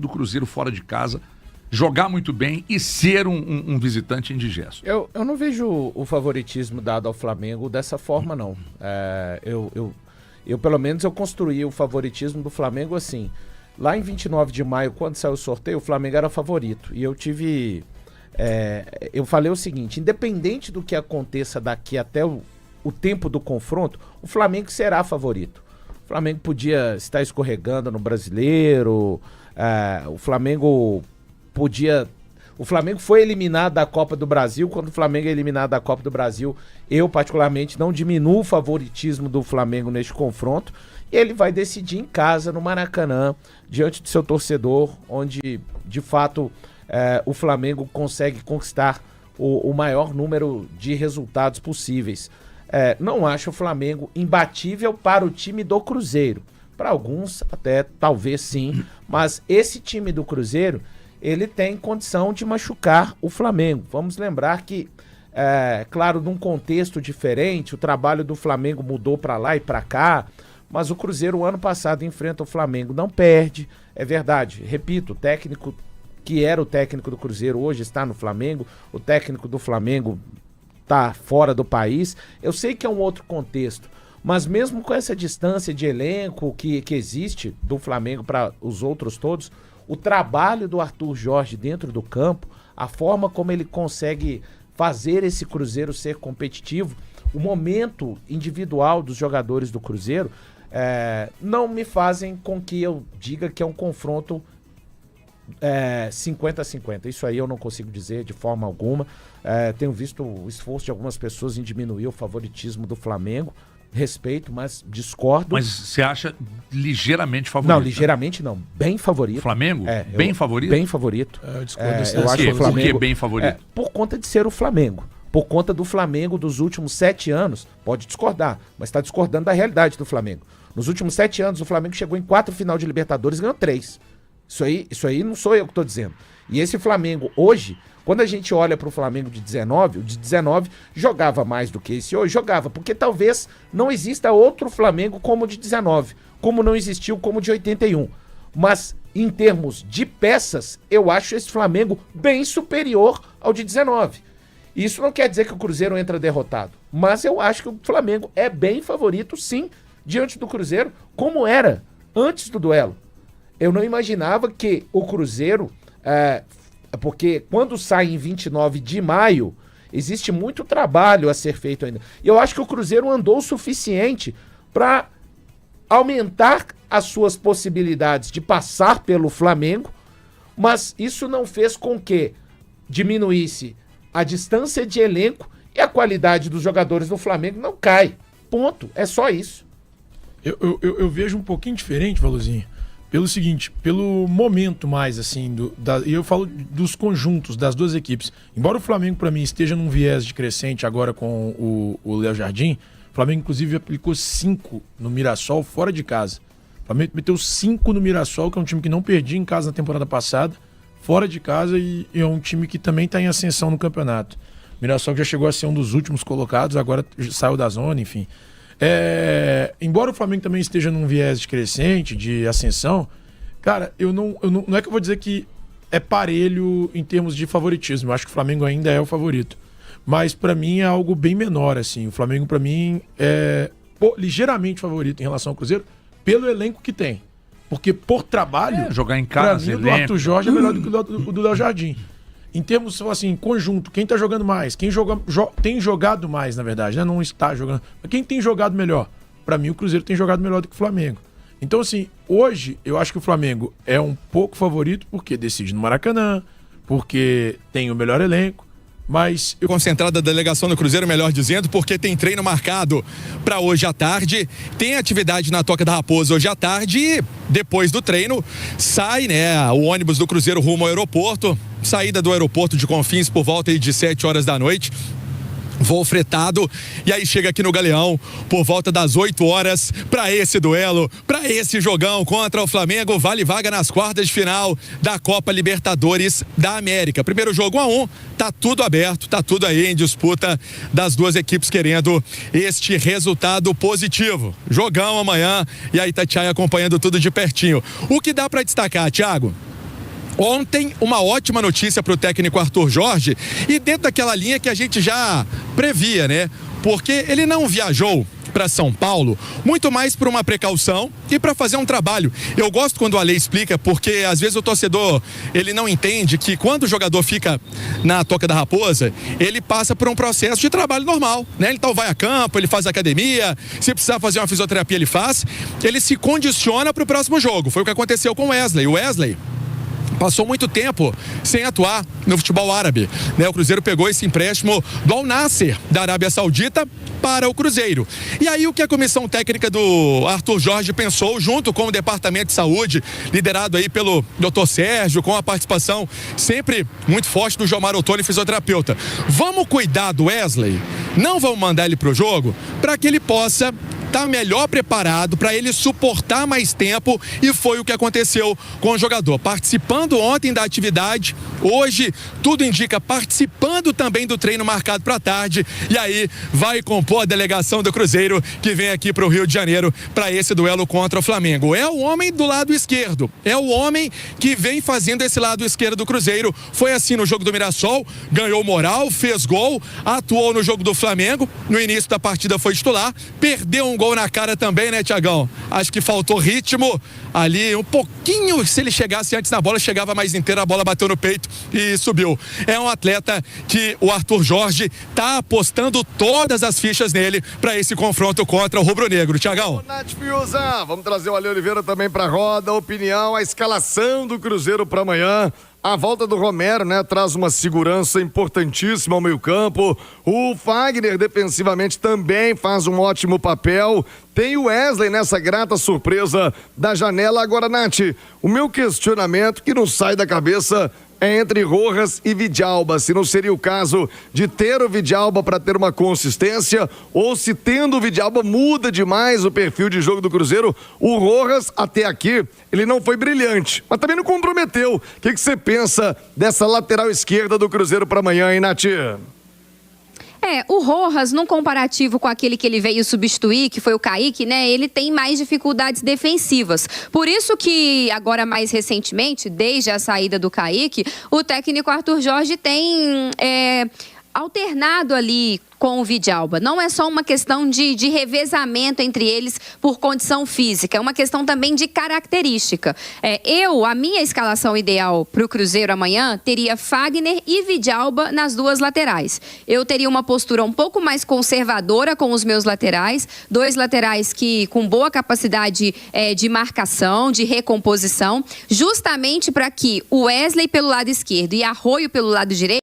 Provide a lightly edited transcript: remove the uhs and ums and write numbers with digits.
do Cruzeiro fora de casa jogar muito bem e ser um visitante indigesto. Eu não vejo o favoritismo dado ao Flamengo dessa forma, não. Eu pelo menos, eu construí o favoritismo do Flamengo assim. Lá em 29 de maio, quando saiu o sorteio, o Flamengo era favorito. E eu tive... eu falei o seguinte, independente do que aconteça daqui até o tempo do confronto, o Flamengo será favorito. O Flamengo podia estar escorregando no Brasileiro, o Flamengo foi eliminado da Copa do Brasil. Quando o Flamengo é eliminado da Copa do Brasil, eu particularmente não diminuo o favoritismo do Flamengo neste confronto. Ele vai decidir em casa, no Maracanã, diante do seu torcedor, onde de fato o Flamengo consegue conquistar o maior número de resultados possíveis. Não acho o Flamengo imbatível para o time do Cruzeiro. Para alguns até talvez sim, mas esse time do Cruzeiro, ele tem condição de machucar o Flamengo. Vamos lembrar que, claro, num contexto diferente, o trabalho do Flamengo mudou para lá e para cá, mas o Cruzeiro, o ano passado, enfrenta o Flamengo, não perde, é verdade. Repito, o técnico que era o técnico do Cruzeiro hoje está no Flamengo, o técnico do Flamengo está fora do país. Eu sei que é um outro contexto, mas mesmo com essa distância de elenco que existe do Flamengo para os outros todos, o trabalho do Arthur Jorge dentro do campo, a forma como ele consegue fazer esse Cruzeiro ser competitivo, o momento individual dos jogadores do Cruzeiro, não me fazem com que eu diga que é um confronto 50-50. Isso aí eu não consigo dizer de forma alguma. Tenho visto o esforço de algumas pessoas em diminuir o favoritismo do Flamengo. Respeito, mas discordo. Mas você acha ligeiramente favorito? Não, ligeiramente não. Bem favorito. Flamengo? Bem favorito? Bem favorito. Eu discordo. Eu acho o Flamengo... Por que bem favorito? Por conta de ser o Flamengo. Por conta do Flamengo dos últimos 7 anos. Pode discordar, mas está discordando da realidade do Flamengo. Nos últimos 7 anos, o Flamengo chegou em 4 final de Libertadores e ganhou 3. Isso aí não sou eu que estou dizendo. E esse Flamengo hoje... Quando a gente olha para o Flamengo de 19, o de 19 jogava mais do que esse hoje, jogava, porque talvez não exista outro Flamengo como o de 19, como não existiu como o de 81. Mas em termos de peças, eu acho esse Flamengo bem superior ao de 19. Isso não quer dizer que o Cruzeiro entra derrotado, mas eu acho que o Flamengo é bem favorito, sim, diante do Cruzeiro, como era antes do duelo. Eu não imaginava que o Cruzeiro... porque quando sai em 29 de maio, existe muito trabalho a ser feito ainda. E eu acho que o Cruzeiro andou o suficiente para aumentar as suas possibilidades de passar pelo Flamengo, mas isso não fez com que diminuísse a distância de elenco e a qualidade dos jogadores do Flamengo não cai. Ponto. É só isso. Eu vejo um pouquinho diferente, Valuzinho. Pelo seguinte, pelo momento mais, assim, e eu falo dos conjuntos das duas equipes. Embora o Flamengo, para mim, esteja num viés de crescente agora com o Léo Jardim, o Flamengo, inclusive, aplicou 5 no Mirassol fora de casa. O Flamengo meteu 5 no Mirassol, que é um time que não perdia em casa na temporada passada, fora de casa, e é um time que também está em ascensão no campeonato. O Mirassol já chegou a ser um dos últimos colocados, agora saiu da zona, enfim... embora o Flamengo também esteja num viés de crescente, de ascensão, cara, não é que eu vou dizer que é parelho em termos de favoritismo. Eu acho que o Flamengo ainda é o favorito. Mas pra mim é algo bem menor, assim. O Flamengo pra mim é ligeiramente favorito em relação ao Cruzeiro, pelo elenco que tem. Porque por trabalho, jogar em casa, pra mim, o do Arthur Jorge é melhor do que o do Léo Jardim. Em termos, assim, conjunto, quem tá jogando mais? Quem tem jogado mais, na verdade, né? Não está jogando. Mas quem tem jogado melhor? Pra mim, o Cruzeiro tem jogado melhor do que o Flamengo. Então, assim, hoje, eu acho que o Flamengo é um pouco favorito porque decide no Maracanã, porque tem o melhor elenco, mas... Concentrada a delegação do Cruzeiro, melhor dizendo, porque tem treino marcado para hoje à tarde, tem atividade na Toca da Raposa hoje à tarde e depois do treino sai, né, o ônibus do Cruzeiro rumo ao aeroporto, saída do aeroporto de Confins por volta de 7 horas da noite. Voo fretado, e aí chega aqui no Galeão por volta das 8 horas para esse duelo, para esse jogão contra o Flamengo, vale vaga nas quartas de final da Copa Libertadores da América. Primeiro jogo 1-1, tá tudo aberto, tá tudo aí em disputa das duas equipes querendo este resultado positivo. Jogão amanhã, e aí Itatiaia acompanhando tudo de pertinho. O que dá para destacar, Thiago? Ontem, uma ótima notícia para o técnico Arthur Jorge e dentro daquela linha que a gente já previa, né? Porque ele não viajou para São Paulo, muito mais por uma precaução e para fazer um trabalho. Eu gosto quando o Ale explica, porque às vezes o torcedor, ele não entende que quando o jogador fica na Toca da Raposa, ele passa por um processo de trabalho normal, né? Então vai a campo, ele faz academia, se precisar fazer uma fisioterapia ele faz, ele se condiciona para o próximo jogo. Foi o que aconteceu com o Wesley. O Wesley passou muito tempo sem atuar no futebol árabe, né? O Cruzeiro pegou esse empréstimo do Al Nassr, da Arábia Saudita, para o Cruzeiro. E aí o que a comissão técnica do Arthur Jorge pensou, junto com o Departamento de Saúde, liderado aí pelo Dr. Sérgio, com a participação sempre muito forte do Jomar Ottoni, fisioterapeuta. Vamos cuidar do Wesley? Não vamos mandar ele pro jogo para que ele possa estar melhor preparado, para ele suportar mais tempo, e foi o que aconteceu com o jogador. Participando ontem da atividade, hoje tudo indica participando também do treino marcado para tarde, e aí vai compor a delegação do Cruzeiro que vem aqui para o Rio de Janeiro para esse duelo contra o Flamengo. É o homem do lado esquerdo, é o homem que vem fazendo esse lado esquerdo do Cruzeiro. Foi assim no jogo do Mirassol, ganhou moral, fez gol, atuou no jogo do Flamengo, no início da partida foi titular, perdeu um gol na cara também, né, Tiagão? Acho que faltou ritmo ali, um pouquinho, se ele chegasse antes na bola, chegava mais inteira, a bola bateu no peito e subiu. É um atleta que o Arthur Jorge tá apostando todas as fichas nele para esse confronto contra o rubro-negro. Tiagão. Nath Fiuza, vamos trazer o Ale Oliveira também para roda, opinião, a escalação do Cruzeiro para amanhã. A volta do Romero, né, traz uma segurança importantíssima ao meio-campo. O Fagner, defensivamente, também faz um ótimo papel. Tem o Wesley nessa grata surpresa da janela. Agora, Nath, o meu questionamento, que não sai da cabeça, é entre Rojas e Vidalba. Se não seria o caso de ter o Vidalba para ter uma consistência, ou se tendo o Vidalba muda demais o perfil de jogo do Cruzeiro. O Rojas, até aqui, ele não foi brilhante, mas também não comprometeu. O que você pensa dessa lateral esquerda do Cruzeiro para amanhã, hein, Nath? O Rojas, num comparativo com aquele que ele veio substituir, que foi o Kaique, né? Ele tem mais dificuldades defensivas. Por isso que, agora mais recentemente, desde a saída do Kaique, o técnico Arthur Jorge tem alternado ali com o Vidalba. Não é só uma questão de revezamento entre eles por condição física, é uma questão também de característica. A minha escalação ideal para o Cruzeiro amanhã teria Fagner e Vidalba nas duas laterais. Eu teria uma postura um pouco mais conservadora com os meus laterais, dois laterais que com boa capacidade de marcação, de recomposição, justamente para que o Wesley pelo lado esquerdo e Arroio pelo lado direito